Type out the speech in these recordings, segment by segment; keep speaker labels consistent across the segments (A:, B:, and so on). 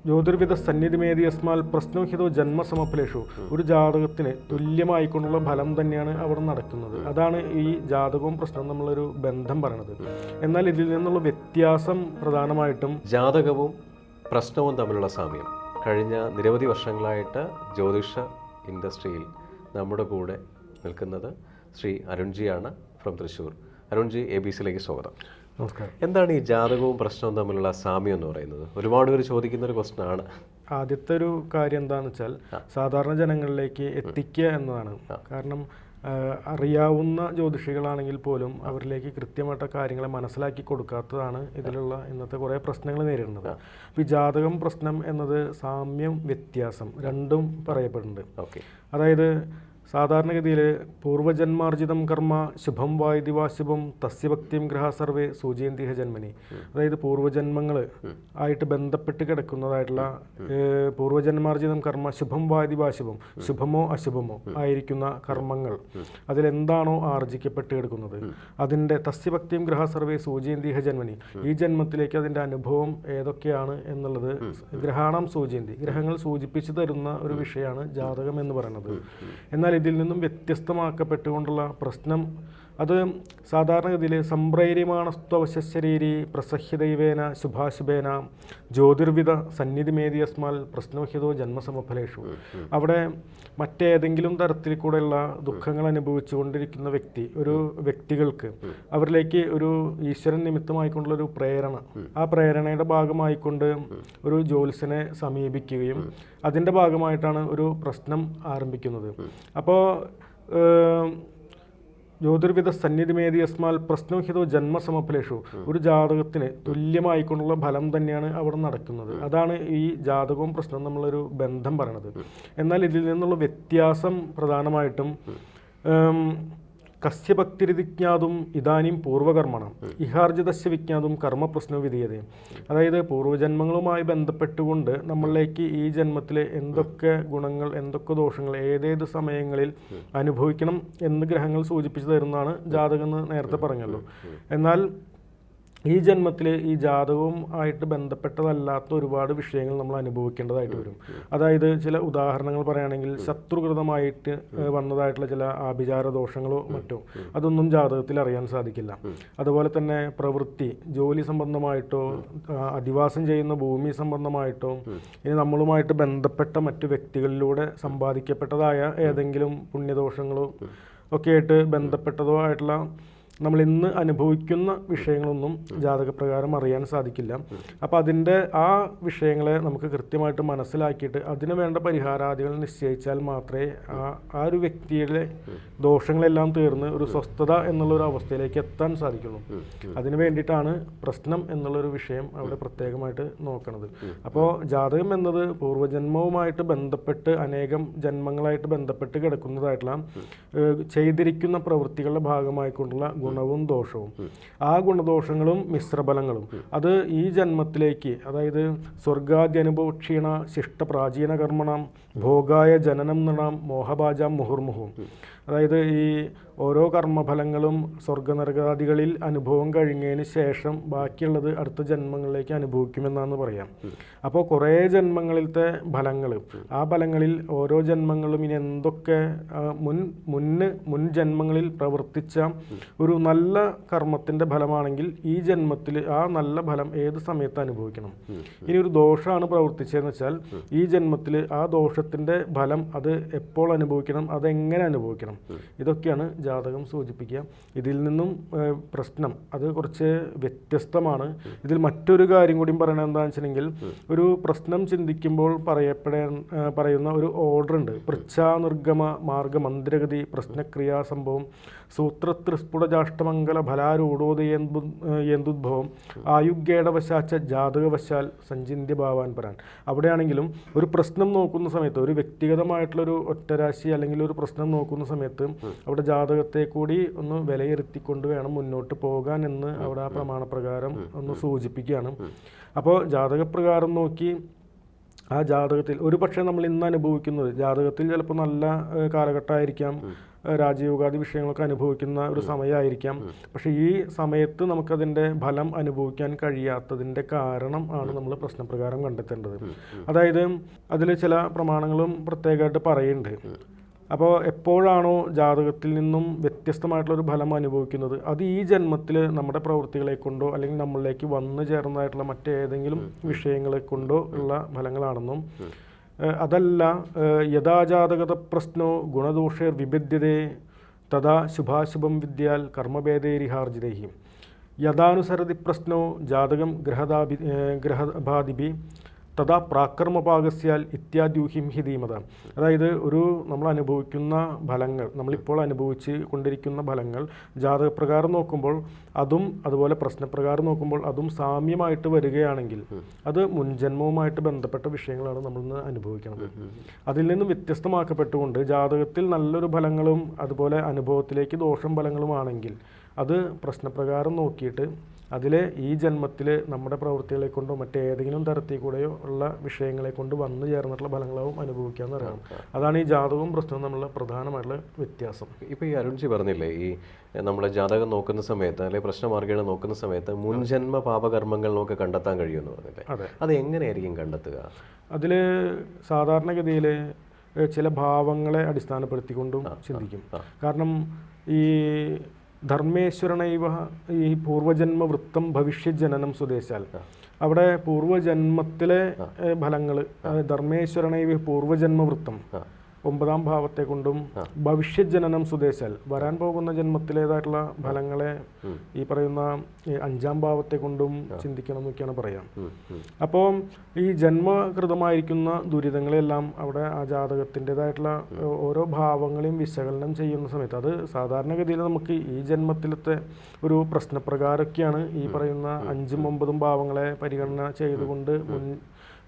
A: ജ്യോതിർവിധ സന്നിധിമേദിയസ്മാൽ പ്രശ്നോഹിതോ ജന്മസമഫലേഷു. ഒരു ജാതകത്തിന് തുല്യമായിക്കൊണ്ടുള്ള ഫലം തന്നെയാണ് അവിടെ നടക്കുന്നത്. അതാണ് ഈ ജാതകവും പ്രശ്നവും നമ്മളൊരു ബന്ധം പറയണത്. എന്നാൽ ഇതിൽ നിന്നുള്ള വ്യത്യാസം പ്രധാനമായിട്ടും
B: ജാതകവും പ്രശ്നവും തമ്മിലുള്ള സാമ്യം. കഴിഞ്ഞ നിരവധി വർഷങ്ങളായിട്ട് ജ്യോതിഷ ഇൻഡസ്ട്രിയിൽ നമ്മുടെ കൂടെ നിൽക്കുന്നത് ശ്രീ അരുൺജിയാണ് ഫ്രം തൃശ്ശൂർ. അരുൺജി, ABC-യിലേക്ക് സ്വാഗതം.
A: നമസ്കാരം.
B: എന്താണ് ഈ ജാതകവും പ്രശ്നവും തമ്മിലുള്ള സാമ്യം എന്ന് പറയുന്നത്? ഒരുപാട് പേര് ചോദിക്കുന്ന ഒരു ക്വസ്റ്റൻ ആണ്.
A: ആദ്യത്തെ ഒരു കാര്യം എന്താണെന്ന് വെച്ചാൽ സാധാരണ ജനങ്ങളിലേക്ക് എത്തിക്കുക എന്നതാണ്. കാരണം അറിയാവുന്ന ജ്യോതിഷികളാണെങ്കിൽ പോലും അവരിലേക്ക് കൃത്യമായിട്ട് കാര്യങ്ങളെ മനസ്സിലാക്കി കൊടുക്കാത്തതാണ് ഇതിലുള്ള ഇന്നത്തെ കുറേ പ്രശ്നങ്ങൾ നേരിടുന്നത്. അപ്പോൾ ഈ ജാതകം പ്രശ്നം എന്നത് സാമ്യം വ്യത്യാസം രണ്ടും പറയപ്പെടുന്നുണ്ട്. അതായത് സാധാരണഗതിയിൽ പൂർവജന്മാർജിതം കർമ്മ ശുഭം വായുദിവാശുഭം തസ്യഭക്തിയും ഗ്രഹ സർവേ സൂചയന്തിഹ ജന്മനി. അതായത് പൂർവജന്മങ്ങൾ ആയിട്ട് ബന്ധപ്പെട്ട് കിടക്കുന്നതായിട്ടുള്ള പൂർവജന്മാർജിതം കർമ്മ ശുഭം വായുദിവാശുഭം, ശുഭമോ അശുഭമോ ആയിരിക്കുന്ന കർമ്മങ്ങൾ അതിലെന്താണോ ആർജിക്കപ്പെട്ട് കിടക്കുന്നത് അതിൻ്റെ തസ്യഭക്തിയും ഗ്രഹ സർവേ സൂചയന്തിഹ ജന്മനി. ഈ ജന്മത്തിലേക്ക് അതിൻ്റെ അനുഭവം ഏതൊക്കെയാണ് എന്നുള്ളത് ഗ്രഹാണം സൂചയന്തി, ഗ്രഹങ്ങൾ സൂചിപ്പിച്ചു തരുന്ന ഒരു വിഷയമാണ് ജാതകം എന്ന് പറയുന്നത്. എന്നാൽ ഇതിൽ നിന്നും വ്യത്യസ്തമാക്കപ്പെട്ടുകൊണ്ടുള്ള പ്രശ്നം അത് സാധാരണഗതിയിൽ സംപ്രൈര്യമാണസ്ത്വശരീരി പ്രസഹ്യദൈവേന ശുഭാശുഭേന ജ്യോതിർവിധ സന്നിധിമേദിയസ്മാൽ പ്രശ്നോഹിതോ ജന്മസമഫലേഷു. അവിടെ മറ്റേതെങ്കിലും തരത്തിൽ കൂടെയുള്ള ദുഃഖങ്ങൾ അനുഭവിച്ചുകൊണ്ടിരിക്കുന്ന ഒരു വ്യക്തികൾക്ക് അവരിലേക്ക് ഒരു ഈശ്വരൻ നിമിത്തമായിക്കൊണ്ടുള്ള ഒരു പ്രേരണ, ആ പ്രേരണയുടെ ഭാഗമായിക്കൊണ്ട് ഒരു ജ്യോത്സ്യനെ സമീപിക്കുകയും അതിൻ്റെ ഭാഗമായിട്ടാണ് ഒരു പ്രശ്നം ആരംഭിക്കുന്നത്. അപ്പോൾ ജ്യോതിർവിധ സന്നിധിമേദിയസ്മാൽ പ്രശ്നോഹിതോ ജന്മസമഫലേഷു. ഒരു ജാതകത്തിന് തുല്യമായിക്കൊണ്ടുള്ള ഫലം തന്നെയാണ് അവിടെ നടക്കുന്നത്. അതാണ് ഈ ജാതകവും പ്രശ്നവും നമ്മളൊരു ബന്ധം പറയണത്. എന്നാൽ ഇതിൽ നിന്നുള്ള വ്യത്യാസം പ്രധാനമായിട്ടും കസ്യ ഭക്തിരിജ്ഞാതും ഇതാനും പൂർവകർമ്മണം ഇഹാർജിതസ്യ വിജ്ഞാതും കർമ്മപ്രശ്നവും വിധീയത. അതായത് പൂർവ്വജന്മങ്ങളുമായി ബന്ധപ്പെട്ടുകൊണ്ട് നമ്മളിലേക്ക് ഈ ജന്മത്തിൽ എന്തൊക്കെ ഗുണങ്ങൾ എന്തൊക്കെ ദോഷങ്ങൾ ഏതേത് സമയങ്ങളിൽ അനുഭവിക്കണം എന്ന് ഗ്രഹങ്ങൾ സൂചിപ്പിച്ചു തരുന്നതാണ് ജാതകം എന്ന് നേരത്തെ പറഞ്ഞല്ലോ. എന്നാൽ ഈ ജന്മത്തിൽ ഈ ജാതകവും ആയിട്ട് ബന്ധപ്പെട്ടതല്ലാത്ത ഒരുപാട് വിഷയങ്ങൾ നമ്മൾ അനുഭവിക്കേണ്ടതായിട്ട് വരും. അതായത് ചില ഉദാഹരണങ്ങൾ പറയുകയാണെങ്കിൽ ശത്രുകൃതമായിട്ട് വന്നതായിട്ടുള്ള ചില ആഭിചാര ദോഷങ്ങളോ മറ്റോ അതൊന്നും ജാതകത്തിൽ അറിയാൻ സാധിക്കില്ല. അതുപോലെ തന്നെ പ്രവൃത്തി, ജോലി സംബന്ധമായിട്ടോ അധിവാസം ചെയ്യുന്ന ഭൂമി സംബന്ധമായിട്ടോ ഇനി നമ്മളുമായിട്ട് ബന്ധപ്പെട്ട മറ്റു വ്യക്തികളിലൂടെ സമ്പാദിക്കപ്പെട്ടതായ ഏതെങ്കിലും പുണ്യദോഷങ്ങളോ ഒക്കെ ആയിട്ട് ബന്ധപ്പെട്ടതോ ആയിട്ടുള്ള നമ്മൾ ഇന്ന് അനുഭവിക്കുന്ന വിഷയങ്ങളൊന്നും ജാതകപ്രകാരം അറിയാൻ സാധിക്കില്ല. അപ്പോൾ അതിൻ്റെ ആ വിഷയങ്ങളെ നമുക്ക് കൃത്യമായിട്ട് മനസ്സിലാക്കിയിട്ട് അതിന് വേണ്ട പരിഹാരാദികൾ നിശ്ചയിച്ചാൽ മാത്രമേ ആ ഒരു വ്യക്തിയുടെ ദോഷങ്ങളെല്ലാം തീർന്ന് ഒരു സ്വസ്ഥത എന്നുള്ളൊരു അവസ്ഥയിലേക്ക് എത്താൻ സാധിക്കുള്ളൂ. അതിന് വേണ്ടിയിട്ടാണ് പ്രശ്നം എന്നുള്ളൊരു വിഷയം അവിടെ പ്രത്യേകമായിട്ട് നോക്കുന്നത്. അപ്പോൾ ജാതകം എന്നത് പൂർവ്വജന്മവുമായിട്ട് ബന്ധപ്പെട്ട് അനേകം ജന്മങ്ങളായിട്ട് ബന്ധപ്പെട്ട് കിടക്കുന്നതായിട്ടുള്ള ചെയ്തിരിക്കുന്ന പ്രവൃത്തികളുടെ ഭാഗമായിക്കൊണ്ടുള്ള ഗുണവും ദോഷവും, ആ ഗുണദോഷങ്ങളും മിശ്രഫലങ്ങളും അത് ഈ ജന്മത്തിലേക്ക്, അതായത് സ്വർഗാദ്യനുഭവക്ഷീണ ശിഷ്ട പ്രാചീന കർമ്മണം ഭോഗായ ജനനം നൃണാം മോഹഭാജാം മുഹുർമുഹും. അതായത് ഈ ഓരോ കർമ്മഫലങ്ങളും സ്വർഗനരകാദികളിൽ അനുഭവം കഴിഞ്ഞതിന് ശേഷം ബാക്കിയുള്ളത് അടുത്ത ജന്മങ്ങളിലേക്ക് അനുഭവിക്കുമെന്നാണ് പറയാം. അപ്പോൾ കുറേ ജന്മങ്ങളിലത്തെ ഫലങ്ങൾ, ആ ഫലങ്ങളിൽ ഓരോ ജന്മങ്ങളും ഇനി എന്തൊക്കെ മുൻ ജന്മങ്ങളിൽ പ്രവർത്തിച്ച ഒരു നല്ല കർമ്മത്തിൻ്റെ ഫലമാണെങ്കിൽ ഈ ജന്മത്തിൽ ആ നല്ല ഫലം ഏത് സമയത്ത് അനുഭവിക്കണം. ഇനി ഒരു ദോഷമാണ് പ്രവർത്തിച്ചതെന്ന് വെച്ചാൽ ഈ ജന്മത്തിൽ ആ ദോഷത്തിൻ്റെ ഫലം അത് എപ്പോൾ അനുഭവിക്കണം, അതെങ്ങനെ അനുഭവിക്കണം, ഇതൊക്കെയാണ് ജാതകം സൂചിപ്പിക്കുക. ഇതിൽ നിന്നും പ്രശ്നം അത് കുറച്ച് വ്യത്യസ്തമാണ്. ഇതിൽ മറ്റൊരു കാര്യം കൂടി പറയണത് എന്താണെന്ന് വെച്ചിട്ടുണ്ടെങ്കിൽ, ഒരു പ്രശ്നം ചിന്തിക്കുമ്പോൾ പറയുന്ന ഒരു ഓർഡർ ഉണ്ട്. പൃച്ഛാനിർഗമ മാർഗ മന്ദിരഗതി പ്രശ്നക്രിയാ സംഭവം സൂത്രത്രിസ്ഫുടജാഷ്ടമംഗല ഫലാരൂഢോദയേന്ദുദ്ഭവം ആയുഗ്യേടവശാച്ച ജാതകവശാൽ സഞ്ചിന്യ ഭാവാൻ പരാൻ. അവിടെയാണെങ്കിലും ഒരു പ്രശ്നം നോക്കുന്ന സമയത്ത്, ഒരു വ്യക്തിഗതമായിട്ടുള്ളൊരു ഒറ്റരാശി അല്ലെങ്കിൽ ഒരു പ്രശ്നം നോക്കുന്ന സമയത്ത് അവിടെ ജാതകത്തെ കൂടി ഒന്ന് വിലയിരുത്തിക്കൊണ്ട് വേണം മുന്നോട്ട് പോകാൻ എന്ന് അവിടെ ആ പ്രമാണപ്രകാരം ഒന്ന് സൂചിപ്പിക്കുകയാണ്. അപ്പോൾ ജാതകപ്രകാരം നോക്കി ആ ജാതകത്തിൽ ഒരു പക്ഷേ നമ്മൾ ഇന്ന് അനുഭവിക്കുന്നത്, ജാതകത്തിൽ ചിലപ്പോൾ നല്ല കാലഘട്ടമായിരിക്കാം, രാജയോഗാദി വിഷയങ്ങളൊക്കെ അനുഭവിക്കുന്ന ഒരു സമയമായിരിക്കാം. പക്ഷേ ഈ സമയത്ത് നമുക്കതിൻ്റെ ഫലം അനുഭവിക്കാൻ കഴിയാത്തതിൻ്റെ കാരണം ആണ് നമ്മൾ പ്രശ്നപ്രകാരം കണ്ടെത്തേണ്ടത്. അതായത് അതിൽ ചില പ്രമാണങ്ങളും പ്രത്യേകമായിട്ട് പറയുന്നുണ്ട്. അപ്പോൾ എപ്പോഴാണോ ജാതകത്തിൽ നിന്നും വ്യത്യസ്തമായിട്ടുള്ളൊരു ഫലം അനുഭവിക്കുന്നത്, അത് ഈ ജന്മത്തിൽ നമ്മുടെ പ്രവൃത്തികളെ കൊണ്ടോ അല്ലെങ്കിൽ നമ്മളിലേക്ക് വന്നു ചേർന്നതായിട്ടുള്ള മറ്റേതെങ്കിലും വിഷയങ്ങളെ കൊണ്ടോ ഉള്ള ഫലങ്ങളാണെന്നും, അതല്ല യഥാജാതകത പ്രശ്നോ ഗുണദോഷേർ വിഭിദ്യതേ തഥാ ശുഭാശുഭം വിദ്യാൽ കർമ്മഭേദേരിഹാർജിതൈഹി യഥാനുസരതി പ്രശ്നോ ജാതകം ഗ്രഹഭാദിഭി തഥാ പ്രാകർമ്മപാകസ്യാൽ ഇത്യാദ്യൂഹിം ഹി ധീമത. അതായത് നമ്മൾ അനുഭവിക്കുന്ന ഫലങ്ങൾ, നമ്മളിപ്പോൾ അനുഭവിച്ച് കൊണ്ടിരിക്കുന്ന ഫലങ്ങൾ ജാതകപ്രകാരം നോക്കുമ്പോൾ അതും അതുപോലെ പ്രശ്നപ്രകാരം നോക്കുമ്പോൾ അതും സാമ്യമായിട്ട് വരികയാണെങ്കിൽ അത് മുൻജന്മവുമായിട്ട് ബന്ധപ്പെട്ട വിഷയങ്ങളാണ് നമ്മളിന്ന് അനുഭവിക്കുന്നത്. അതിൽ നിന്നും വ്യത്യസ്തമാക്കപ്പെട്ടുകൊണ്ട് ജാതകത്തിൽ നല്ലൊരു ഫലങ്ങളും അതുപോലെ അനുഭവത്തിലേക്ക് ദോഷം ഫലങ്ങളുമാണെങ്കിൽ അത് പ്രശ്നപ്രകാരം നോക്കിയിട്ട് അതിലെ ഈ ജന്മത്തിൽ നമ്മുടെ പ്രവൃത്തികളെ കൊണ്ടോ മറ്റേതെങ്കിലും തരത്തിൽ കൂടെയോ ഉള്ള വിഷയങ്ങളെ കൊണ്ട് വന്നു ചേർന്നിട്ടുള്ള ഫലങ്ങളാവും അനുഭവിക്കാമെന്ന് അറിയണം. അതാണ് ഈ ജാതകവും പ്രശ്നവും തമ്മിലുള്ള പ്രധാനമായിട്ടുള്ള വ്യത്യാസം.
B: ഇപ്പോൾ ഈ അരുൺജി പറഞ്ഞില്ലേ, ഈ നമ്മൾ ജാതകം നോക്കുന്ന സമയത്ത് അല്ലെങ്കിൽ പ്രശ്നമാർഗ്ഗങ്ങൾ നോക്കുന്ന സമയത്ത് മുൻജന്മ പാപകർമ്മങ്ങൾ നമുക്ക് കണ്ടെത്താൻ കഴിയുമെന്ന് പറഞ്ഞില്ലേ, അത് എങ്ങനെയായിരിക്കും കണ്ടെത്തുക?
A: അതിൽ സാധാരണഗതിയിൽ ചില ഭാവങ്ങളെ അടിസ്ഥാനപ്പെടുത്തിക്കൊണ്ടും ചിന്തിക്കും. കാരണം ഈ ധർമ്മേശ്വരനൈവ ഈ പൂർവജന്മ വൃത്തം ഭവിഷ്യജനനം സ്വദേശാൽ, അവിടെ പൂർവജന്മത്തിലെ ഫലങ്ങൾ ധർമ്മേശ്വരനൈവ പൂർവജന്മ വൃത്തം 9ാം ഭാവത്തെ കൊണ്ടും ഭവിഷ്യജനനം സുദേശാൽ വരാൻ പോകുന്ന ജന്മത്തിലേതായിട്ടുള്ള ഫലങ്ങളെ ഈ പറയുന്ന 5ാം ഭാവത്തെ കൊണ്ടും ചിന്തിക്കണം എന്നൊക്കെയാണ് പറയാം. അപ്പോൾ ഈ ജന്മകൃതമായിരിക്കുന്ന ദുരിതങ്ങളെല്ലാം അവിടെ ആ ജാതകത്തിൻ്റെതായിട്ടുള്ള ഓരോ ഭാവങ്ങളെയും വിശകലനം ചെയ്യുന്ന സമയത്ത് അത് സാധാരണഗതിയിൽ നമുക്ക് ഈ ജന്മത്തിലത്തെ ഒരു പ്രശ്നപ്രകാരമൊക്കെയാണ് ഈ പറയുന്ന 5ഉം 9ഉം ഭാവങ്ങളെ പരിഗണന ചെയ്തുകൊണ്ട് മുൻ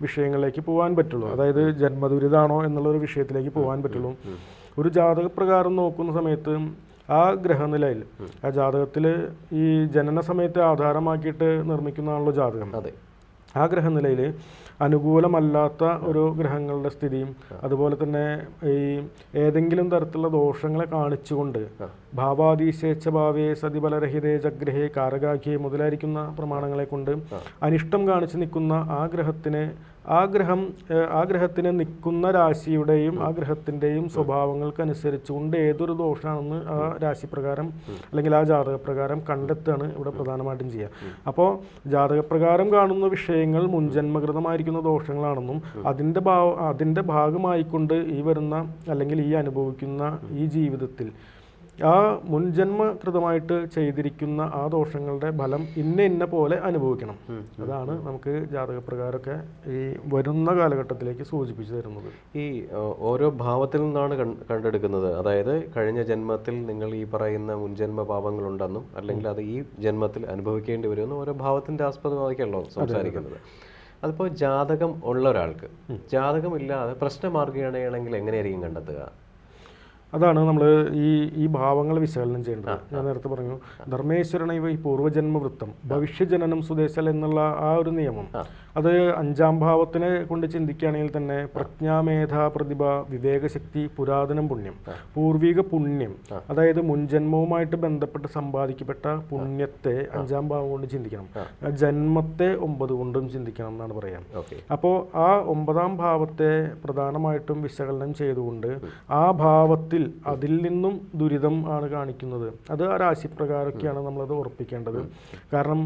A: വിഷയങ്ങളിലേക്ക് പോകാൻ പറ്റുള്ളൂ. അതായത് ജന്മദുരിതാണോ എന്നുള്ളൊരു വിഷയത്തിലേക്ക് പോകാൻ പറ്റുള്ളൂ. ഒരു ജാതകപ്രകാരം നോക്കുന്ന സമയത്ത് ആ ഗ്രഹനിലയിൽ ആ ജാതകത്തിൽ ഈ ജനന സമയത്തെ ആധാരമാക്കിയിട്ട് നിർമ്മിക്കുന്നതാണല്ലോ ജാതകം. ആ ഗ്രഹനിലയിൽ അനുകൂലമല്ലാത്ത ഒരു ഗ്രഹങ്ങളുടെ സ്ഥിതിയും അതുപോലെ ഈ ഏതെങ്കിലും തരത്തിലുള്ള ദോഷങ്ങളെ കാണിച്ചുകൊണ്ട് ഭാവാദീശേച്ഛ ഭാവേ സതിബലരഹിതേ ജഗ്രഹേ കാരകാഖ്യേ മുതലായിരിക്കുന്ന പ്രമാണങ്ങളെ കൊണ്ട് അനിഷ്ടം കാണിച്ചു നിൽക്കുന്ന ആ ഗ്രഹത്തിന് നിൽക്കുന്ന രാശിയുടെയും ആ ഗ്രഹത്തിൻ്റെയും സ്വഭാവങ്ങൾക്കനുസരിച്ചുകൊണ്ട് ഏതൊരു ദോഷമാണെന്ന് ആ രാശിപ്രകാരം അല്ലെങ്കിൽ ആ ജാതകപ്രകാരം കണ്ടെത്തുകയാണ് ഇവിടെ പ്രധാനമായിട്ടും ചെയ്യുക. അപ്പോൾ ജാതകപ്രകാരം കാണുന്ന വിഷയങ്ങൾ മുൻജന്മകൃതമായിരിക്കുന്ന ദോഷങ്ങളാണെന്നും അതിൻ്റെ ഭാഗമായിക്കൊണ്ട് ഈ വരുന്ന അല്ലെങ്കിൽ ഈ അനുഭവിക്കുന്ന ഈ ജീവിതത്തിൽ ആ മുൻജന്മകൃതമായിട്ട് ചെയ്തിരിക്കുന്ന ആ ദോഷങ്ങളുടെ ഫലം ഇന്ന പോലെ അനുഭവിക്കണം. അതാണ് നമുക്ക് ജാതകപ്രകാരമൊക്കെ ഈ വരുന്ന കാലഘട്ടത്തിലേക്ക് സൂചിപ്പിച്ചു തരുന്നത്.
B: ഈ ഓരോ ഭാവത്തിൽ നിന്നാണ് കണ്ടെടുക്കുന്നത്. അതായത് കഴിഞ്ഞ ജന്മത്തിൽ നിങ്ങൾ ഈ പറയുന്ന മുൻജന്മ പാപങ്ങളുണ്ടെന്നും അല്ലെങ്കിൽ അത് ഈ ജന്മത്തിൽ അനുഭവിക്കേണ്ടി വരുമെന്നും ഓരോ ഭാവത്തിൻ്റെ ആസ്പദമാക്കിയല്ലോ സംസാരിക്കുന്നത്. അതിപ്പോൾ ജാതകം ഉള്ള ഒരാൾക്ക് ജാതകം ഇല്ലാതെ പ്രശ്നമാർഗ്ഗമാണെങ്കിൽ എങ്ങനെയായിരിക്കും കണ്ടെത്തുക?
A: അതാണ് നമ്മൾ ഈ ഭാവങ്ങൾ വിശകലനം ചെയ്യേണ്ടത്. ഞാൻ നേരത്തെ പറഞ്ഞു ധർമ്മേശ്വരന ഈ പൂർവ്വജന്മ വൃത്തം ഭവിഷ്യജനനം സുദേശൽ എന്നുള്ള ആ ഒരു നിയമം അത് 5ാം ഭാവത്തിനെ കൊണ്ട് ചിന്തിക്കുകയാണെങ്കിൽ തന്നെ പ്രജ്ഞാമേധ പ്രതിഭ വിവേകശക്തി പുരാതനം പുണ്യം പൂർവിക പുണ്യം, അതായത് മുൻജന്മവുമായിട്ട് ബന്ധപ്പെട്ട് സമ്പാദിക്കപ്പെട്ട പുണ്യത്തെ 5ാം ഭാവം കൊണ്ട് ചിന്തിക്കണം. ജന്മത്തെ 9 കൊണ്ടും ചിന്തിക്കണം എന്നാണ് പറയാം. അപ്പോൾ ആ 9ാം ഭാവത്തെ പ്രധാനമായിട്ടും വിശകലനം ചെയ്തുകൊണ്ട് ആ ഭാവത്തിൽ അതിൽ നിന്നും ദുരിതം ആണ് കാണിക്കുന്നത്. അത് ആ രാശിപ്രകാരമൊക്കെയാണ് നമ്മളത് ഉറപ്പിക്കേണ്ടത്. കാരണം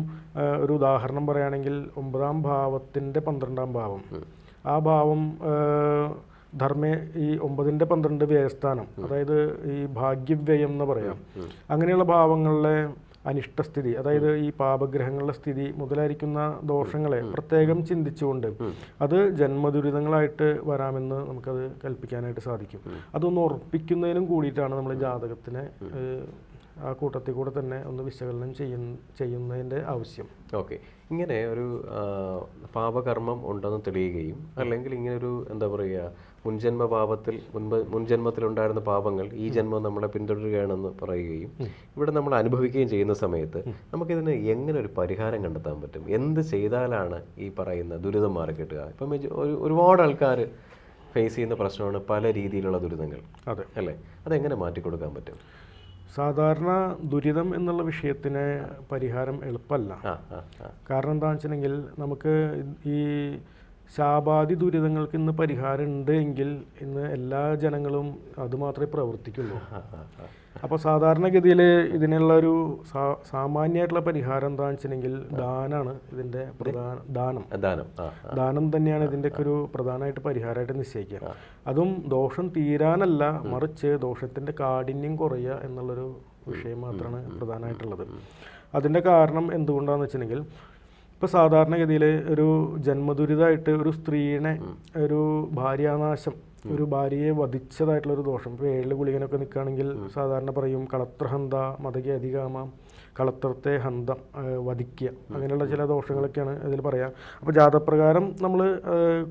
A: ഒരു ഉദാഹരണം പറയുകയാണെങ്കിൽ 9ാം ഭാവത്തിൻ്റെ 12ാം ഭാവം, ആ ഭാവം ഈ 9ന്റെ 12 വ്യയസ്ഥാനം, അതായത് ഈ ഭാഗ്യവ്യയം എന്ന് പറയാം. അങ്ങനെയുള്ള ഭാവങ്ങളിലെ അനിഷ്ടസ്ഥിതി, അതായത് ഈ പാപഗ്രഹങ്ങളുടെ സ്ഥിതി മുതലായിരിക്കുന്ന ദോഷങ്ങളെ പ്രത്യേകം ചിന്തിച്ചുകൊണ്ട് അത് ജന്മദുരിതങ്ങളായിട്ട് വരാമെന്ന് നമുക്കത് കൽപ്പിക്കാനായിട്ട് സാധിക്കും. അതൊന്ന് ഉറപ്പിക്കുന്നതിനും കൂടിയിട്ടാണ് നമ്മൾ ജാതകത്തിനെ ആ കൂട്ടത്തിൽ കൂടെ തന്നെ ഒന്ന് വിശകലനം ചെയ്യുന്നതിൻ്റെ ആവശ്യം.
B: ഓക്കെ, ഇങ്ങനെ ഒരു പാപകർമ്മം ഉണ്ടെന്ന് തെളിയുകയും അല്ലെങ്കിൽ ഇങ്ങനൊരു എന്താ പറയുക മുൻജന്മത്തിലുണ്ടായിരുന്ന പാപങ്ങൾ ഈ ജന്മം നമ്മളെ പിന്തുടരുകയാണെന്ന് പറയുകയും ഇവിടെ നമ്മൾ അനുഭവിക്കുകയും ചെയ്യുന്ന സമയത്ത് നമുക്കിതിന് എങ്ങനെ ഒരു പരിഹാരം കണ്ടെത്താൻ പറ്റും? എന്ത് ചെയ്താലാണ് ഈ പറയുന്ന ദുരിതം മാറി കിട്ടുക? ഇപ്പം ഒരുപാട് ആൾക്കാർ ഫേസ് ചെയ്യുന്ന പ്രശ്നമാണ് പല രീതിയിലുള്ള ദുരിതങ്ങൾ.
A: അതെ
B: അല്ലേ? അതെങ്ങനെ മാറ്റിക്കൊടുക്കാൻ പറ്റും?
A: സാധാരണ ദുരിതം എന്നുള്ള വിഷയത്തിന് പരിഹാരം എളുപ്പമല്ല. കാരണം എന്താണെന്ന് വെച്ചിട്ടുണ്ടെങ്കിൽ നമുക്ക് ഈ ശാപാതി ദുരിതങ്ങൾക്ക് ഇന്ന് പരിഹാരം ഉണ്ട് എങ്കിൽ ഇന്ന് എല്ലാ ജനങ്ങളും അതുമാത്രമേ പ്രവർത്തിക്കുള്ളൂ. അപ്പോൾ സാധാരണഗതിയിൽ ഇതിനുള്ളൊരു സാമാന്യമായിട്ടുള്ള പരിഹാരം എന്താണെന്ന് വെച്ചിട്ടുണ്ടെങ്കിൽ ദാനമാണ് ഇതിൻ്റെ ദാനം തന്നെയാണ് ഇതിൻ്റെയൊക്കെ ഒരു പ്രധാനമായിട്ട് പരിഹാരമായിട്ട് നിശ്ചയിക്കുക. അതും ദോഷം തീരാനല്ല, മറിച്ച് ദോഷത്തിൻ്റെ കാഠിന്യം കുറയുക എന്നുള്ളൊരു വിഷയം മാത്രമാണ് പ്രധാനമായിട്ടുള്ളത്. അതിൻ്റെ കാരണം എന്തുകൊണ്ടാണെന്ന് വെച്ചിട്ടുണ്ടെങ്കിൽ ഇപ്പോൾ സാധാരണഗതിയിൽ ഒരു ജന്മദുരിതമായിട്ട് ഒരു സ്ത്രീനെ ഒരു ഭാര്യാനാശം, ഒരു ഭാര്യയെ വധിച്ചതായിട്ടുള്ളൊരു ദോഷം, ഇപ്പോൾ 7 ഗുളികനൊക്കെ നിൽക്കുകയാണെങ്കിൽ സാധാരണ പറയും കളത്രഹന്ത മതകെ അധികാമ, കളത്രത്തെ ഹന്തം വധിക്കുക, അങ്ങനെയുള്ള ചില ദോഷങ്ങളൊക്കെയാണ് ഇതിൽ പറയുക. അപ്പോൾ ജാതപ്രകാരം നമ്മൾ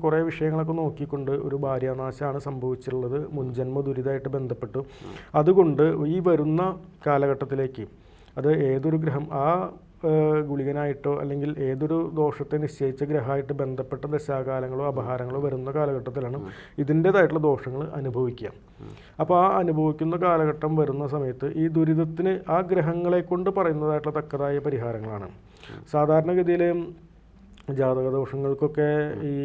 A: കുറേ വിഷയങ്ങളൊക്കെ നോക്കിക്കൊണ്ട് ഒരു ഭാര്യാനാശമാണ് സംഭവിച്ചിട്ടുള്ളത് മുൻജന്മ ദുരിതമായിട്ട് ബന്ധപ്പെട്ടു. അതുകൊണ്ട് ഈ വരുന്ന കാലഘട്ടത്തിലേക്ക് അത് ഏതൊരു ഗ്രഹം ആ ഗുളികനായിട്ടോ അല്ലെങ്കിൽ ഏതൊരു ദോഷത്തെ നിശ്ചയിച്ച ഗ്രഹമായിട്ട് ബന്ധപ്പെട്ട ദശാകാലങ്ങളോ അപഹാരങ്ങളോ വരുന്ന കാലഘട്ടത്തിലാണ് ഇതിൻ്റേതായിട്ടുള്ള ദോഷങ്ങൾ അനുഭവിക്കുക. അപ്പോൾ ആ അനുഭവിക്കുന്ന കാലഘട്ടം വരുന്ന സമയത്ത് ഈ ദുരിതത്തിന് ആ ഗ്രഹങ്ങളെ കൊണ്ട് പറയുന്നതായിട്ടുള്ള തക്കതായ പരിഹാരങ്ങളാണ്. സാധാരണഗതിയിൽ ജാതകദോഷങ്ങൾക്കൊക്കെ ഈ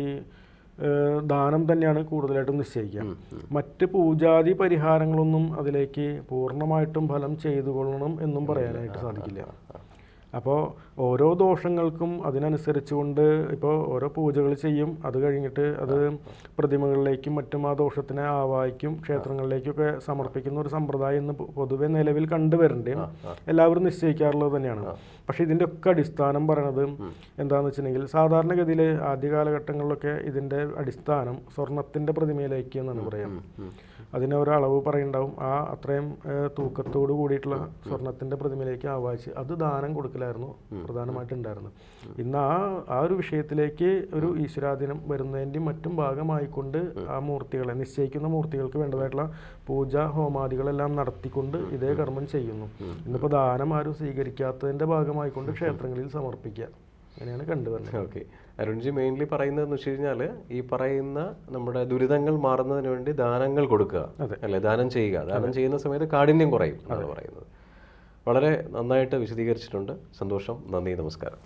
A: ദാനം തന്നെയാണ് കൂടുതലായിട്ടും നിശ്ചയിക്കുക. മറ്റ് പൂജാതി പരിഹാരങ്ങളൊന്നും അതിലേക്ക് പൂർണ്ണമായിട്ടും ഫലം ചെയ്തുകൊള്ളണം എന്നും പറയാനായിട്ട് സാധിക്കില്ല. അപ്പോൾ ഓരോ ദോഷങ്ങൾക്കും അതിനനുസരിച്ചുകൊണ്ട് ഇപ്പോൾ ഓരോ പൂജകൾ ചെയ്യും, അത് കഴിഞ്ഞിട്ട് അത് പ്രതിമകളിലേക്കും മറ്റും ആ ദോഷത്തിനെ ആവാഹിക്കും ക്ഷേത്രങ്ങളിലേക്കൊക്കെ സമർപ്പിക്കുന്ന ഒരു സമ്പ്രദായം ഇന്ന് പൊതുവെ നിലവിൽ കണ്ടുവരേണ്ടതും എല്ലാവരും നിശ്ചയിക്കാറുള്ളത് തന്നെയാണ്. പക്ഷേ ഇതിൻ്റെ ഒക്കെ അടിസ്ഥാനം പറയണത് എന്താണെന്ന് വെച്ചിട്ടുണ്ടെങ്കിൽ സാധാരണഗതിയിൽ ആദ്യകാലഘട്ടങ്ങളിലൊക്കെ ഇതിൻ്റെ അടിസ്ഥാനം സ്വർണത്തിൻ്റെ പ്രതിമയിലേക്ക് എന്നാണ് പറയാം. അതിന് ഒരളവ് പറയുണ്ടാവും, ആ അത്രയും തൂക്കത്തോട് കൂടിയിട്ടുള്ള സ്വർണത്തിൻ്റെ പ്രതിമയിലേക്ക് ആവാഹിച്ച് അത് ദാനം കൊടുക്കലായിരുന്നു പ്രധാനമായിട്ടുണ്ടായിരുന്നത്. ഇന്ന് ആ ഒരു വിഷയത്തിലേക്ക് ഒരു ഈശ്വരാധീനം വരുന്നതിൻ്റെയും മറ്റും ഭാഗമായിക്കൊണ്ട് ആ മൂർത്തികളെ നിശ്ചയിക്കുന്ന മൂർത്തികൾക്ക് വേണ്ടതായിട്ടുള്ള പൂജ ഹോമാദികളെല്ലാം നടത്തിക്കൊണ്ട് ഇതേ കർമ്മം ചെയ്യുന്നു. ഇന്നിപ്പോൾ ദാനം ആരും സ്വീകരിക്കാത്തതിൻ്റെ ഭാഗമായിക്കൊണ്ട് ക്ഷേത്രങ്ങളിൽ സമർപ്പിക്കുക, അങ്ങനെയാണ് കണ്ടുവരുന്നത്.
B: ഓക്കെ, അരുൺജി മെയിൻലി പറയുന്നതെന്ന് വെച്ച് കഴിഞ്ഞാൽ ഈ പറയുന്ന നമ്മുടെ ദുരിതങ്ങൾ മാറുന്നതിന് വേണ്ടി ദാനങ്ങൾ കൊടുക്കുക, അല്ലെ, ദാനം ചെയ്യുക. ദാനം ചെയ്യുന്ന സമയത്ത് കാഠിന്യം കുറയും എന്നാണ് പറയുന്നത്. വളരെ നന്നായിട്ട് വിശദീകരിച്ചിട്ടുണ്ട്. സന്തോഷം, നന്ദി, നമസ്കാരം.